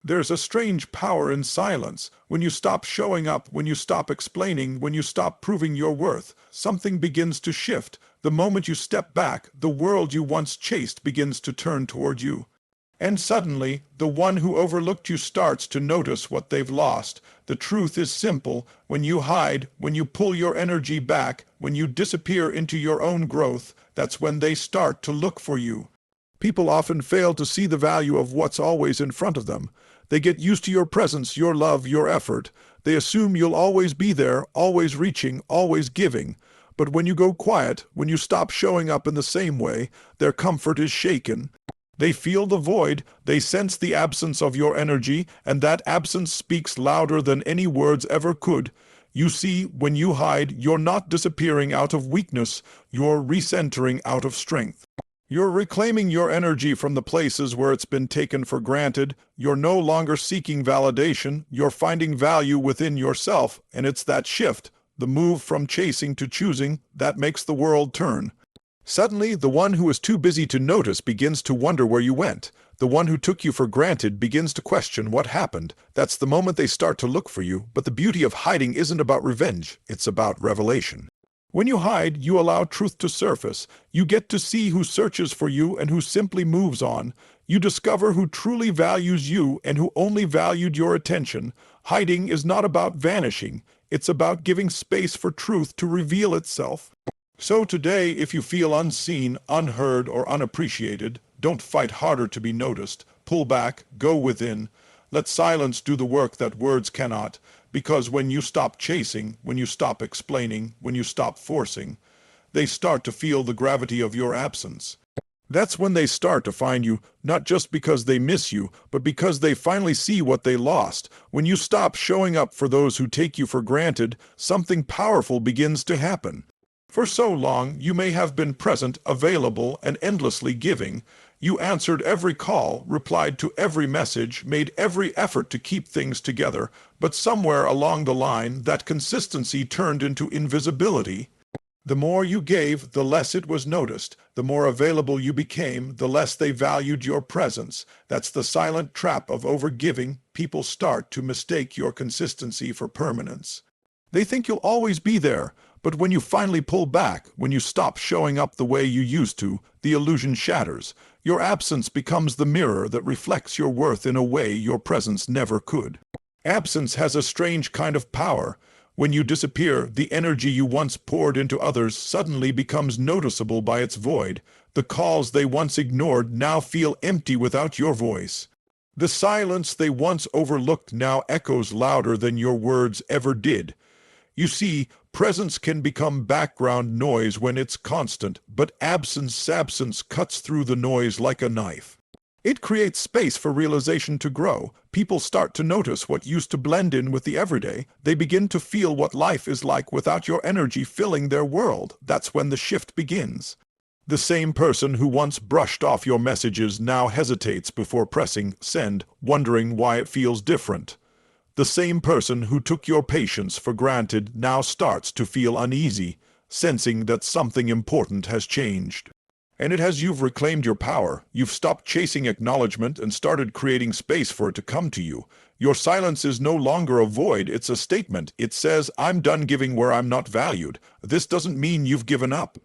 There's a strange power in silence. When you stop showing up, when you stop explaining, when you stop proving your worth, something begins to shift. The moment you step back, the world you once chased begins to turn toward you. And suddenly, the one who overlooked you starts to notice what they've lost. The truth is simple. When you hide, when you pull your energy back, when you disappear into your own growth, that's when they start to look for you. People often fail to see the value of what's always in front of them. They get used to your presence, your love, your effort. They assume you'll always be there, always reaching, always giving. But when you go quiet, when you stop showing up in the same way, their comfort is shaken. They feel the void, they sense the absence of your energy, and that absence speaks louder than any words ever could. You see, when you hide, you're not disappearing out of weakness, you're recentering out of strength. You're reclaiming your energy from the places where it's been taken for granted. You're no longer seeking validation, you're finding value within yourself, and it's that shift, the move from chasing to choosing, that makes the world turn. Suddenly, the one who is too busy to notice begins to wonder where you went. The one who took you for granted begins to question what happened. That's the moment they start to look for you. But the beauty of hiding isn't about revenge, it's about revelation. When you hide, you allow truth to surface. You get to see who searches for you and who simply moves on. You discover who truly values you and who only valued your attention. Hiding is not about vanishing. It's about giving space for truth to reveal itself. So today, if you feel unseen, unheard, or unappreciated, don't fight harder to be noticed. Pull back, go within. Let silence do the work that words cannot. Because when you stop chasing, when you stop explaining, when you stop forcing, they start to feel the gravity of your absence. That's when they start to find you, not just because they miss you, but because they finally see what they lost. When you stop showing up for those who take you for granted, something powerful begins to happen. For so long, you may have been present, available, and endlessly giving. You answered every call, replied to every message, made every effort to keep things together, but somewhere along the line, that consistency turned into invisibility. The more you gave, the less it was noticed. The more available you became, the less they valued your presence. That's the silent trap of overgiving. People start to mistake your consistency for permanence. They think you'll always be there. But when you finally pull back, when you stop showing up the way you used to, the illusion shatters. Your absence becomes the mirror that reflects your worth in a way your presence never could. Absence has a strange kind of power. When you disappear, the energy you once poured into others suddenly becomes noticeable by its void. The calls they once ignored now feel empty without your voice. The silence they once overlooked now echoes louder than your words ever did. You see, presence can become background noise when it's constant, but absence cuts through the noise like a knife. It creates space for realization to grow. People start to notice what used to blend in with the everyday. They begin to feel what life is like without your energy filling their world. That's when the shift begins. The same person who once brushed off your messages now hesitates before pressing send, wondering why it feels different. The same person who took your patience for granted now starts to feel uneasy, sensing that something important has changed. And it has you've reclaimed your power. You've stopped chasing acknowledgement and started creating space for it to come to you. Your silence is no longer a void, it's a statement. It says, I'm done giving where I'm not valued. This doesn't mean you've given up.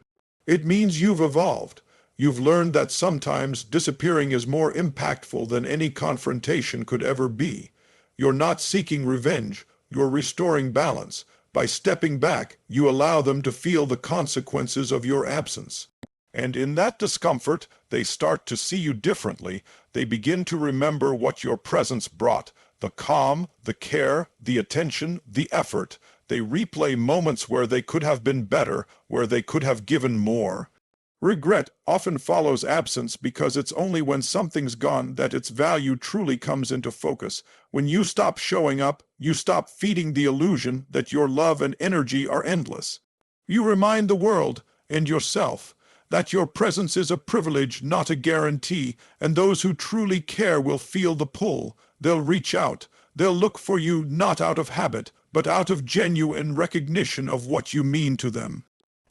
It means you've evolved. You've learned that sometimes disappearing is more impactful than any confrontation could ever be. You're not seeking revenge, you're restoring balance. By stepping back, you allow them to feel the consequences of your absence. And in that discomfort, they start to see you differently. They begin to remember what your presence brought. The calm, the care, the attention, the effort. They replay moments where they could have been better, where they could have given more. Regret often follows absence because it's only when something's gone that its value truly comes into focus. When you stop showing up, you stop feeding the illusion that your love and energy are endless. You remind the world, and yourself, that your presence is a privilege, not a guarantee, and those who truly care will feel the pull. They'll reach out. They'll look for you not out of habit, but out of genuine recognition of what you mean to them.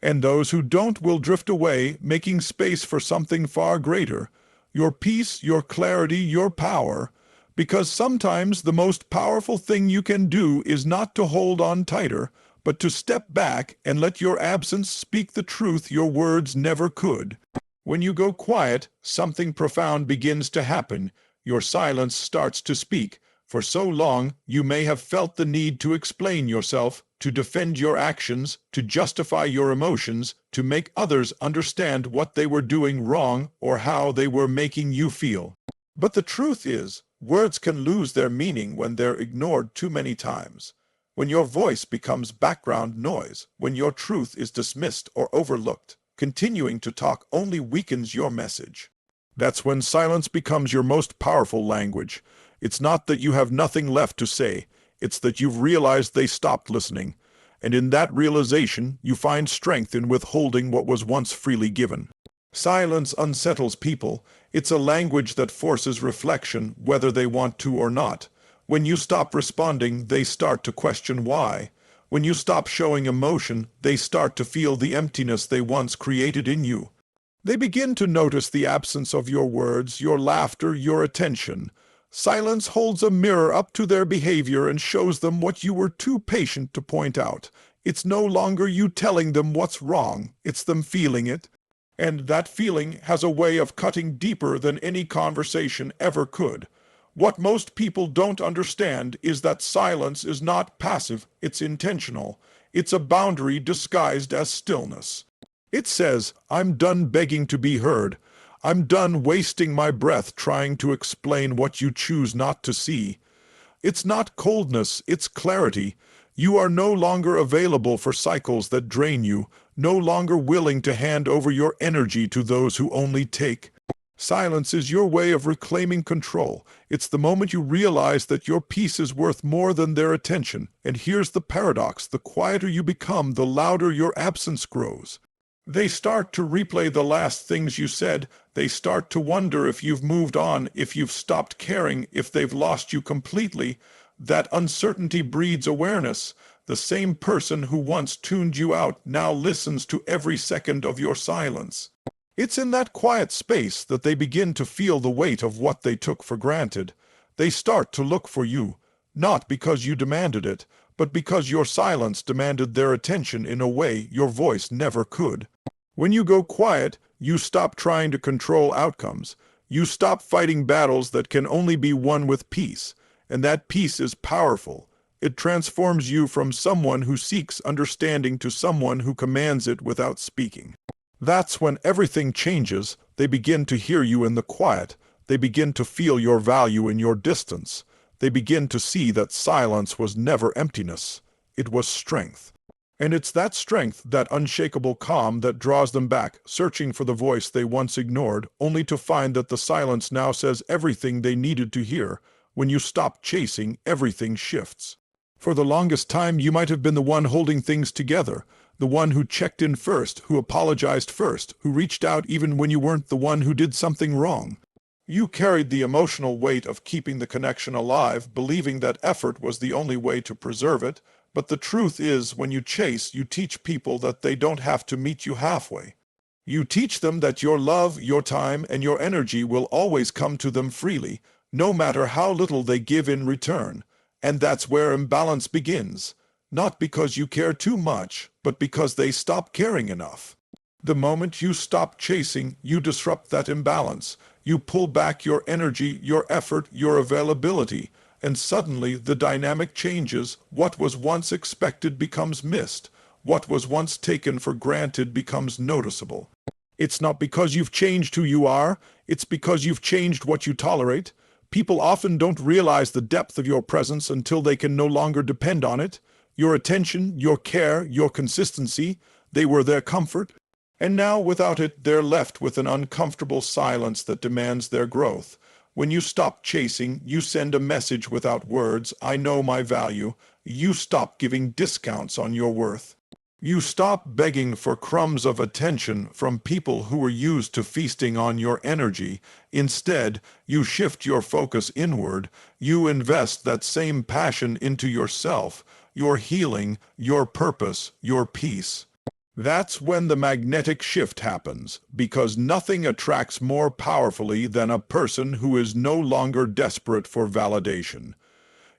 And those who don't will drift away, making space for something far greater. Your peace, your clarity, your power. Because sometimes the most powerful thing you can do is not to hold on tighter, but to step back and let your absence speak the truth your words never could. When you go quiet, something profound begins to happen. Your silence starts to speak. For so long, you may have felt the need to explain yourself, to defend your actions, to justify your emotions, to make others understand what they were doing wrong or how they were making you feel. But the truth is, words can lose their meaning when they're ignored too many times. When your voice becomes background noise, when your truth is dismissed or overlooked, continuing to talk only weakens your message. That's when silence becomes your most powerful language. It's not that you have nothing left to say, it's that you've realized they stopped listening. And in that realization, you find strength in withholding what was once freely given. Silence unsettles people. It's a language that forces reflection, whether they want to or not. When you stop responding, they start to question why. When you stop showing emotion, they start to feel the emptiness they once created in you. They begin to notice the absence of your words, your laughter, your attention. Silence holds a mirror up to their behavior and shows them what you were too patient to point out. It's no longer you telling them what's wrong, it's them feeling it. And that feeling has a way of cutting deeper than any conversation ever could. What most people don't understand is that silence is not passive, it's intentional. It's a boundary disguised as stillness. It says, I'm done begging to be heard. I'm done wasting my breath trying to explain what you choose not to see. It's not coldness, it's clarity. You are no longer available for cycles that drain you, no longer willing to hand over your energy to those who only take. Silence is your way of reclaiming control. It's the moment you realize that your peace is worth more than their attention. And here's the paradox: the quieter you become, the louder your absence grows. They start to replay the last things you said. They start to wonder if you've moved on, if you've stopped caring, if they've lost you completely. That uncertainty breeds awareness. The same person who once tuned you out now listens to every second of your silence. It's in that quiet space that they begin to feel the weight of what they took for granted. They start to look for you, not because you demanded it, but because your silence demanded their attention in a way your voice never could. When you go quiet, you stop trying to control outcomes. You stop fighting battles that can only be won with peace, and that peace is powerful. It transforms you from someone who seeks understanding to someone who commands it without speaking. That's when everything changes. They begin to hear you in the quiet. They begin to feel your value in your distance. They begin to see that silence was never emptiness. It was strength. And it's that strength, that unshakable calm, that draws them back, searching for the voice they once ignored, only to find that the silence now says everything they needed to hear. When you stop chasing, everything shifts. For the longest time, you might have been the one holding things together, the one who checked in first, who apologized first, who reached out even when you weren't the one who did something wrong. You carried the emotional weight of keeping the connection alive, believing that effort was the only way to preserve it. But the truth is, when you chase, you teach people that they don't have to meet you halfway. You teach them that your love, your time, and your energy will always come to them freely, no matter how little they give in return. And that's where imbalance begins. Not because you care too much, but because they stop caring enough. The moment you stop chasing, you disrupt that imbalance. You pull back your energy, your effort, your availability, and suddenly the dynamic changes. What was once expected becomes missed. What was once taken for granted becomes noticeable. It's not because you've changed who you are, it's because you've changed what you tolerate. People often don't realize the depth of your presence until they can no longer depend on it. Your attention, your care, your consistency, they were their comfort. And now, without it, they're left with an uncomfortable silence that demands their growth. When you stop chasing, you send a message without words: I know my value. You stop giving discounts on your worth. You stop begging for crumbs of attention from people who were used to feasting on your energy. Instead, you shift your focus inward. You invest that same passion into yourself, your healing, your purpose, your peace. That's when the magnetic shift happens, because nothing attracts more powerfully than a person who is no longer desperate for validation.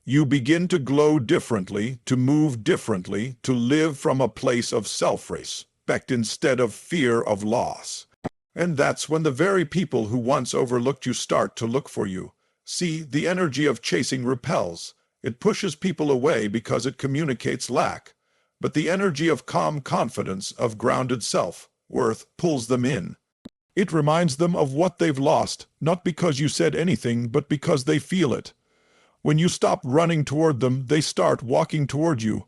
You begin to glow differently, to move differently, to live from a place of self-respect instead of fear of loss. And that's when the very people who once overlooked you start to look for you. See, the energy of chasing repels. It pushes people away because it communicates lack. But the energy of calm confidence, of grounded self-worth, pulls them in. It reminds them of what they've lost, not because you said anything, but because they feel it. When you stop running toward them, they start walking toward you.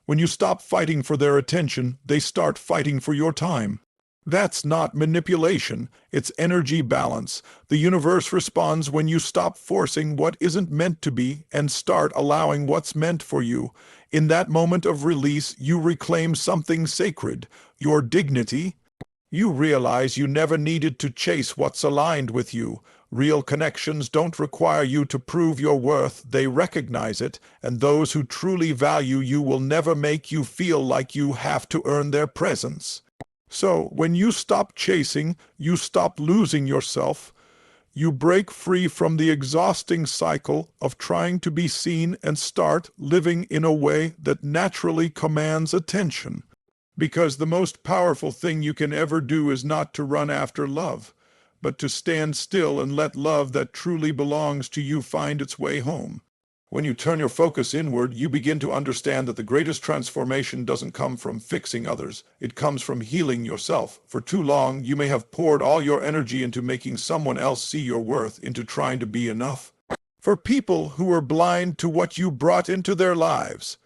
When you stop fighting for their attention, they start fighting for your time. That's not manipulation, it's energy balance. The universe responds when you stop forcing what isn't meant to be and start allowing what's meant for you. In that moment of release, you reclaim something sacred, your dignity. You realize you never needed to chase what's aligned with you. Real connections don't require you to prove your worth, they recognize it, and those who truly value you will never make you feel like you have to earn their presence. So, when you stop chasing, you stop losing yourself. You break free from the exhausting cycle of trying to be seen and start living in a way that naturally commands attention. Because the most powerful thing you can ever do is not to run after love, but to stand still and let love that truly belongs to you find its way home. When you turn your focus inward, you begin to understand that the greatest transformation doesn't come from fixing others. It comes from healing yourself. For too long, you may have poured all your energy into making someone else see your worth, into trying to be enough. For people who were blind to what you brought into their lives,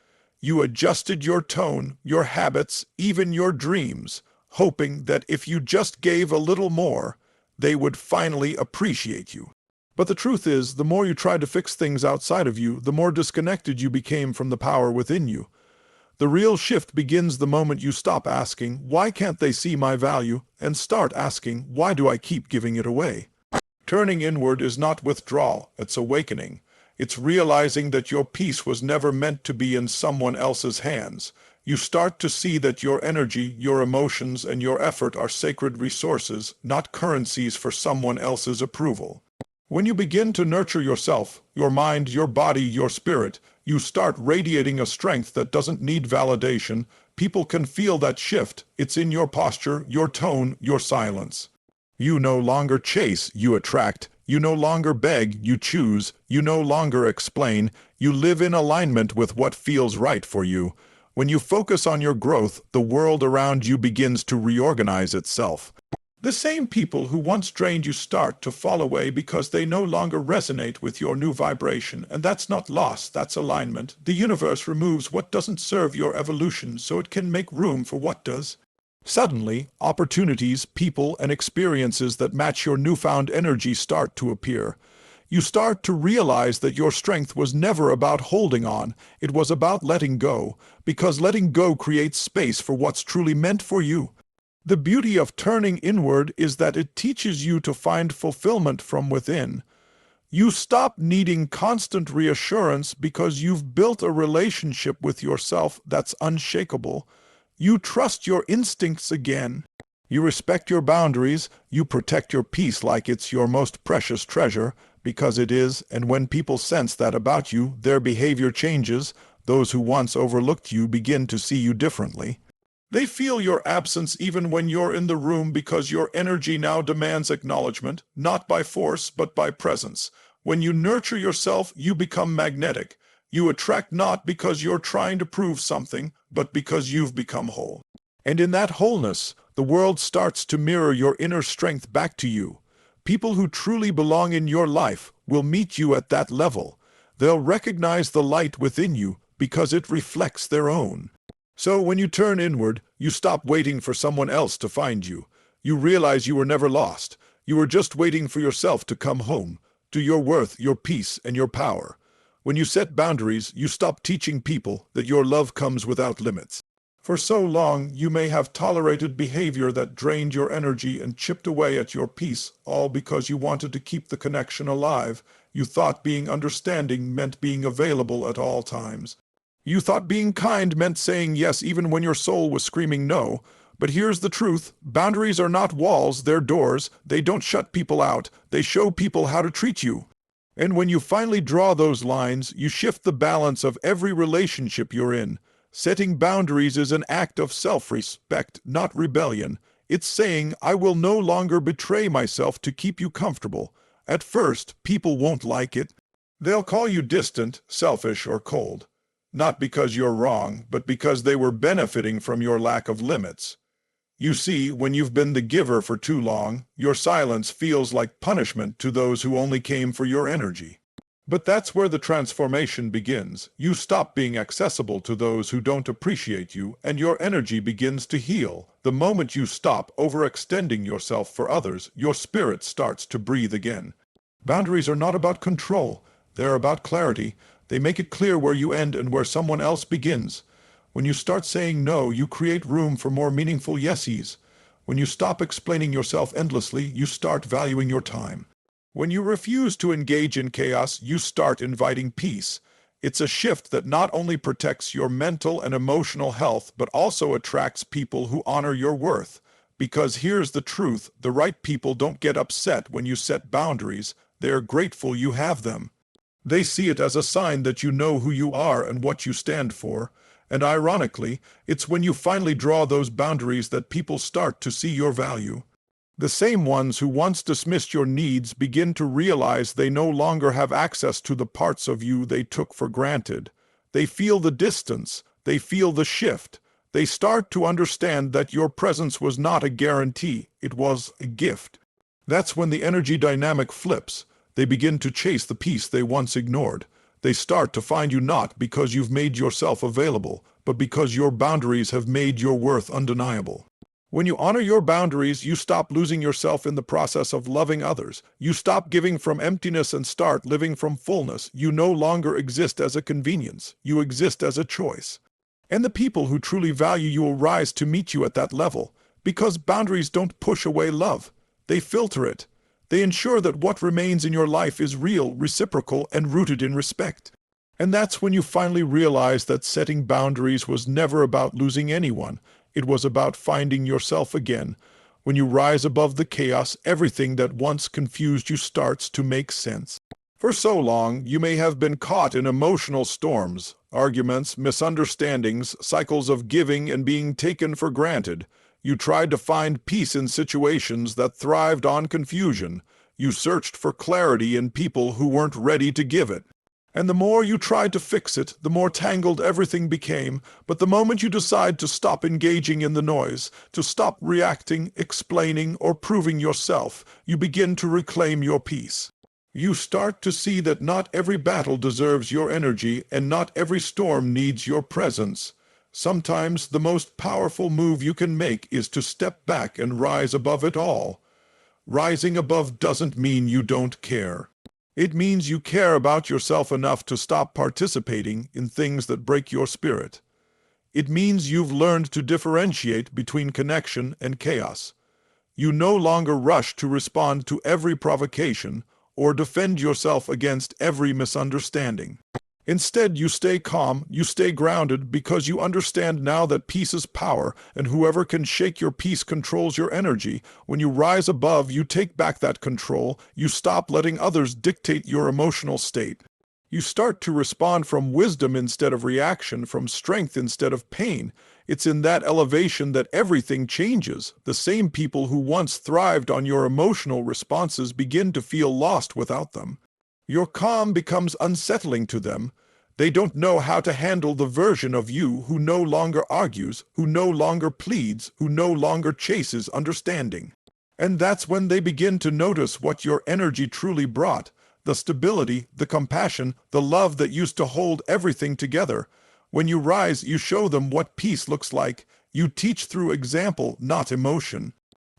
you adjusted your tone, your habits, even your dreams, hoping that if you just gave a little more, they would finally appreciate you. But the truth is, the more you tried to fix things outside of you, the more disconnected you became from the power within you. The real shift begins the moment you stop asking, "Why can't they see my value?" and start asking, "Why do I keep giving it away?" Turning inward is not withdrawal, it's awakening. It's realizing that your peace was never meant to be in someone else's hands. You start to see that your energy, your emotions, and your effort are sacred resources, not currencies for someone else's approval. When you begin to nurture yourself, your mind, your body, your spirit, you start radiating a strength that doesn't need validation. People can feel that shift. It's in your posture, your tone, your silence. You no longer chase, you attract. You no longer beg, you choose. You no longer explain. You live in alignment with what feels right for you. When you focus on your growth, the world around you begins to reorganize itself. The same people who once drained you start to fall away because they no longer resonate with your new vibration, and that's not loss, that's alignment. The universe removes what doesn't serve your evolution so it can make room for what does. Suddenly, opportunities, people, and experiences that match your newfound energy start to appear. You start to realize that your strength was never about holding on, it was about letting go, because letting go creates space for what's truly meant for you. The beauty of turning inward is that it teaches you to find fulfillment from within. You stop needing constant reassurance because you've built a relationship with yourself that's unshakable. You trust your instincts again. You respect your boundaries. You protect your peace like it's your most precious treasure, because it is, and when people sense that about you, their behavior changes. Those who once overlooked you begin to see you differently. They feel your absence even when you're in the room because your energy now demands acknowledgement, not by force, but by presence. When you nurture yourself, you become magnetic. You attract not because you're trying to prove something, but because you've become whole. And in that wholeness, the world starts to mirror your inner strength back to you. People who truly belong in your life will meet you at that level. They'll recognize the light within you because it reflects their own. So when you turn inward, you stop waiting for someone else to find you. You realize you were never lost. You were just waiting for yourself to come home, to your worth, your peace, and your power. When you set boundaries, you stop teaching people that your love comes without limits. For so long, you may have tolerated behavior that drained your energy and chipped away at your peace, all because you wanted to keep the connection alive. You thought being understanding meant being available at all times. You thought being kind meant saying yes even when your soul was screaming no. But here's the truth. Boundaries are not walls, they're doors. They don't shut people out. They show people how to treat you. And when you finally draw those lines, you shift the balance of every relationship you're in. Setting boundaries is an act of self-respect, not rebellion. It's saying, I will no longer betray myself to keep you comfortable. At first, people won't like it. They'll call you distant, selfish, or cold. Not because you're wrong, but because they were benefiting from your lack of limits. You see, when you've been the giver for too long, your silence feels like punishment to those who only came for your energy. But that's where the transformation begins. You stop being accessible to those who don't appreciate you, and your energy begins to heal. The moment you stop overextending yourself for others, your spirit starts to breathe again. Boundaries are not about control. They're about clarity. They make it clear where you end and where someone else begins. When you start saying no, you create room for more meaningful yesies. When you stop explaining yourself endlessly, you start valuing your time. When you refuse to engage in chaos, you start inviting peace. It's a shift that not only protects your mental and emotional health, but also attracts people who honor your worth. Because here's the truth, the right people don't get upset when you set boundaries. They're grateful you have them. They see it as a sign that you know who you are and what you stand for. And ironically, it's when you finally draw those boundaries that people start to see your value. The same ones who once dismissed your needs begin to realize they no longer have access to the parts of you they took for granted. They feel the distance. They feel the shift. They start to understand that your presence was not a guarantee. It was a gift. That's when the energy dynamic flips. They begin to chase the peace they once ignored. They start to find you not because you've made yourself available, but because your boundaries have made your worth undeniable. When you honor your boundaries, you stop losing yourself in the process of loving others. You stop giving from emptiness and start living from fullness. You no longer exist as a convenience. You exist as a choice. And the people who truly value you will rise to meet you at that level, because boundaries don't push away love. They filter it. They ensure that what remains in your life is real, reciprocal, and rooted in respect. And that's when you finally realize that setting boundaries was never about losing anyone. It was about finding yourself again. When you rise above the chaos, everything that once confused you starts to make sense. For so long, you may have been caught in emotional storms, arguments, misunderstandings, cycles of giving and being taken for granted. You tried to find peace in situations that thrived on confusion. You searched for clarity in people who weren't ready to give it. And the more you tried to fix it, the more tangled everything became. But the moment you decide to stop engaging in the noise, to stop reacting, explaining, or proving yourself, you begin to reclaim your peace. You start to see that not every battle deserves your energy, and not every storm needs your presence. Sometimes the most powerful move you can make is to step back and rise above it all. Rising above doesn't mean you don't care. It means you care about yourself enough to stop participating in things that break your spirit. It means you've learned to differentiate between connection and chaos. You no longer rush to respond to every provocation or defend yourself against every misunderstanding. Instead, you stay calm, you stay grounded, because you understand now that peace is power, and whoever can shake your peace controls your energy. When you rise above, you take back that control. You stop letting others dictate your emotional state. You start to respond from wisdom instead of reaction, from strength instead of pain. It's in that elevation that everything changes. The same people who once thrived on your emotional responses begin to feel lost without them. Your calm becomes unsettling to them. They don't know how to handle the version of you who no longer argues, who no longer pleads, who no longer chases understanding. And that's when they begin to notice what your energy truly brought, the stability, the compassion, the love that used to hold everything together. When you rise, you show them what peace looks like. You teach through example, not emotion.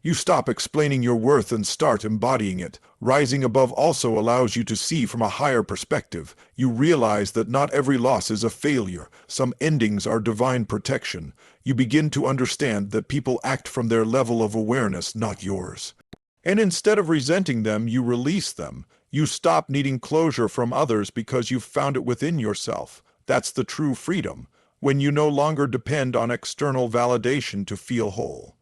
You stop explaining your worth and start embodying it. Rising above also allows you to see from a higher perspective. You realize that not every loss is a failure. Some endings are divine protection. You begin to understand that people act from their level of awareness, not yours. And instead of resenting them, you release them. You stop needing closure from others because you've found it within yourself. That's the true freedom, when you no longer depend on external validation to feel whole.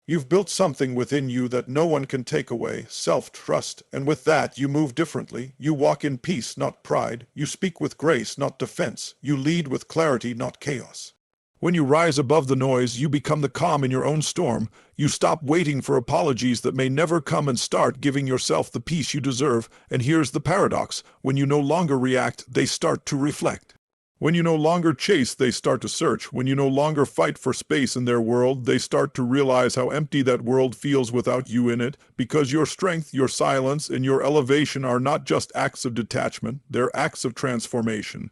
You've built something within you that no one can take away, self-trust, and with that you move differently. You walk in peace, not pride. You speak with grace, not defense. You lead with clarity, not chaos. When you rise above the noise, you become the calm in your own storm. You stop waiting for apologies that may never come and start giving yourself the peace you deserve. And here's the paradox. When you no longer react, they start to reflect. When you no longer chase, they start to search. When you no longer fight for space in their world, they start to realize how empty that world feels without you in it, because your strength, your silence, and your elevation are not just acts of detachment, they're acts of transformation.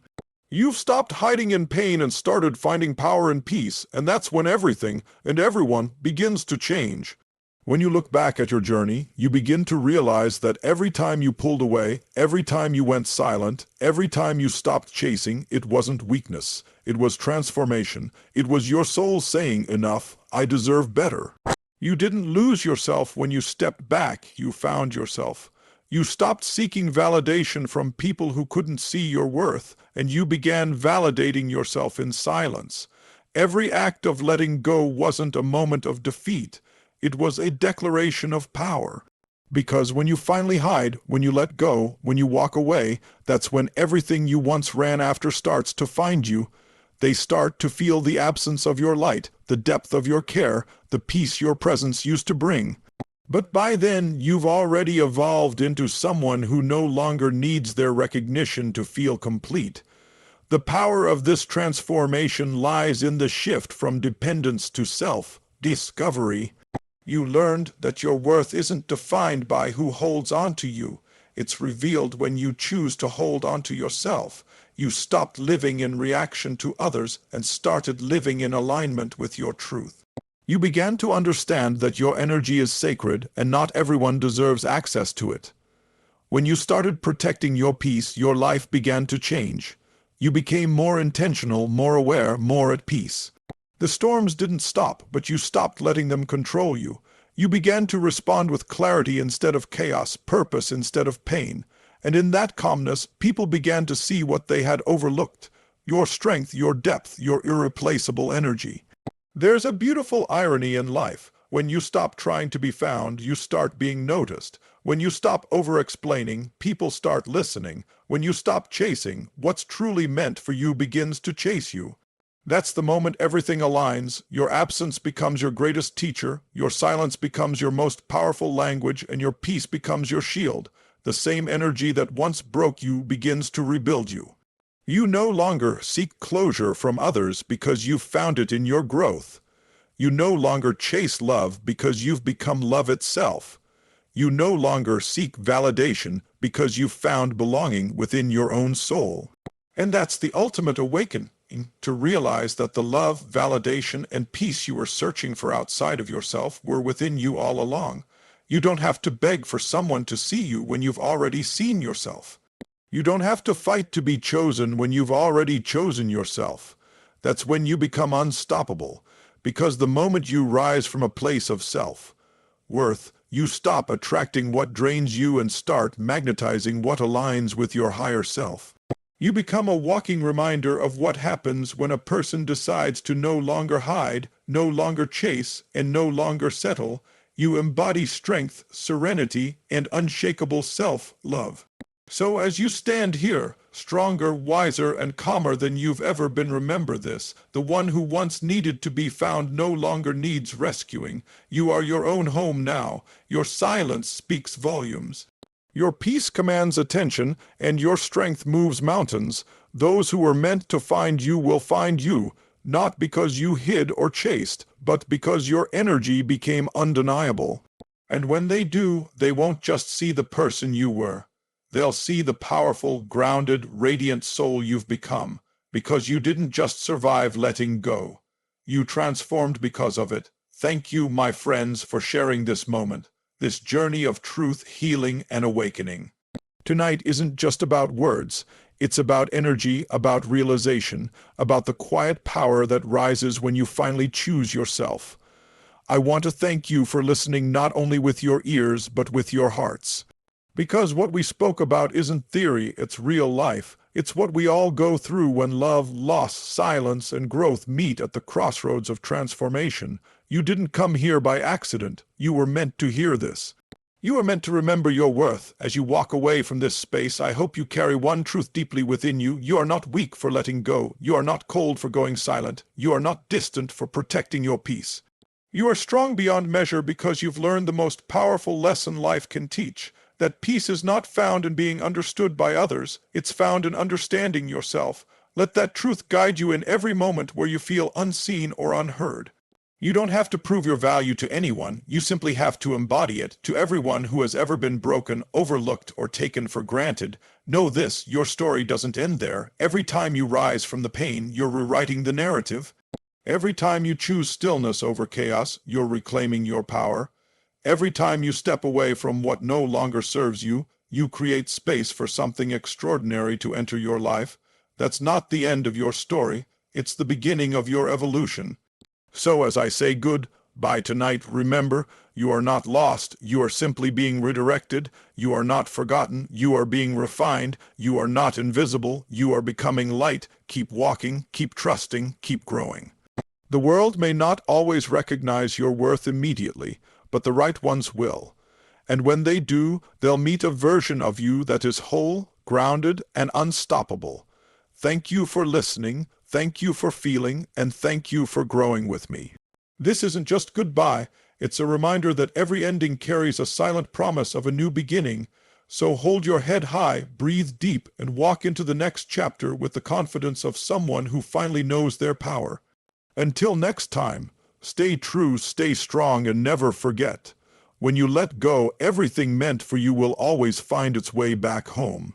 You've stopped hiding in pain and started finding power and peace, and that's when everything and everyone begins to change. When you look back at your journey, you begin to realize that every time you pulled away, every time you went silent, every time you stopped chasing, it wasn't weakness. It was transformation. It was your soul saying, enough, I deserve better. You didn't lose yourself when you stepped back, you found yourself. You stopped seeking validation from people who couldn't see your worth, and you began validating yourself in silence. Every act of letting go wasn't a moment of defeat. It was a declaration of power. Because when you finally hide, when you let go, when you walk away, that's when everything you once ran after starts to find you. They start to feel the absence of your light, the depth of your care, the peace your presence used to bring. But by then, you've already evolved into someone who no longer needs their recognition to feel complete. The power of this transformation lies in the shift from dependence to self-discovery. You learned that your worth isn't defined by who holds on to you. It's revealed when you choose to hold on to yourself. You stopped living in reaction to others and started living in alignment with your truth. You began to understand that your energy is sacred and not everyone deserves access to it. When you started protecting your peace, your life began to change. You became more intentional, more aware, more at peace. The storms didn't stop, but you stopped letting them control you. You began to respond with clarity instead of chaos, purpose instead of pain. And in that calmness, people began to see what they had overlooked: your strength, your depth, your irreplaceable energy. There's a beautiful irony in life. When you stop trying to be found, you start being noticed. When you stop over-explaining, people start listening. When you stop chasing, what's truly meant for you begins to chase you. That's the moment everything aligns. Your absence becomes your greatest teacher, your silence becomes your most powerful language, and your peace becomes your shield. The same energy that once broke you begins to rebuild you. You no longer seek closure from others because you've found it in your growth. You no longer chase love because you've become love itself. You no longer seek validation because you've found belonging within your own soul. And that's the ultimate awakening, to realize that the love, validation, and peace you were searching for outside of yourself were within you all along. You don't have to beg for someone to see you when you've already seen yourself. You don't have to fight to be chosen when you've already chosen yourself. That's when you become unstoppable, because the moment you rise from a place of self-worth, you stop attracting what drains you and start magnetizing what aligns with your higher self. You become a walking reminder of what happens when a person decides to no longer hide, no longer chase, and no longer settle. You embody strength, serenity, and unshakable self-love. So as you stand here, stronger, wiser, and calmer than you've ever been, remember this: the one who once needed to be found no longer needs rescuing. You are your own home now. Your silence speaks volumes. Your peace commands attention, and your strength moves mountains. Those who were meant to find you will find you, not because you hid or chased, but because your energy became undeniable. And when they do, they won't just see the person you were. They'll see the powerful, grounded, radiant soul you've become, because you didn't just survive letting go. You transformed because of it. Thank you, my friends, for sharing this moment, this journey of truth, healing, and awakening. Tonight isn't just about words. It's about energy, about realization, about the quiet power that rises when you finally choose yourself. I want to thank you for listening, not only with your ears, but with your hearts. Because what we spoke about isn't theory, it's real life. It's what we all go through when love, loss, silence, and growth meet at the crossroads of transformation. You didn't come here by accident. You were meant to hear this. You are meant to remember your worth. As you walk away from this space, I hope you carry one truth deeply within you. You are not weak for letting go. You are not cold for going silent. You are not distant for protecting your peace. You are strong beyond measure because you've learned the most powerful lesson life can teach. That peace is not found in being understood by others. It's found in understanding yourself. Let that truth guide you in every moment where you feel unseen or unheard. You don't have to prove your value to anyone. You simply have to embody it. To everyone who has ever been broken, overlooked, or taken for granted, know this: your story doesn't end there. Every time you rise from the pain, you're rewriting the narrative. Every time you choose stillness over chaos, you're reclaiming your power. Every time you step away from what no longer serves you, you create space for something extraordinary to enter your life. That's not the end of your story. It's the beginning of your evolution. So as I say goodbye tonight, remember, you are not lost. You are simply being redirected. You are not forgotten. You are being refined. You are not invisible. You are becoming light. Keep walking, keep trusting, keep growing. The world may not always recognize your worth immediately, but the right ones will. And when they do, they'll meet a version of you that is whole, grounded, and unstoppable. Thank you for listening, thank you for feeling, and thank you for growing with me. This isn't just goodbye, it's a reminder that every ending carries a silent promise of a new beginning. So hold your head high, breathe deep, and walk into the next chapter with the confidence of someone who finally knows their power. Until next time, stay true, stay strong, and never forget. When you let go, everything meant for you will always find its way back home.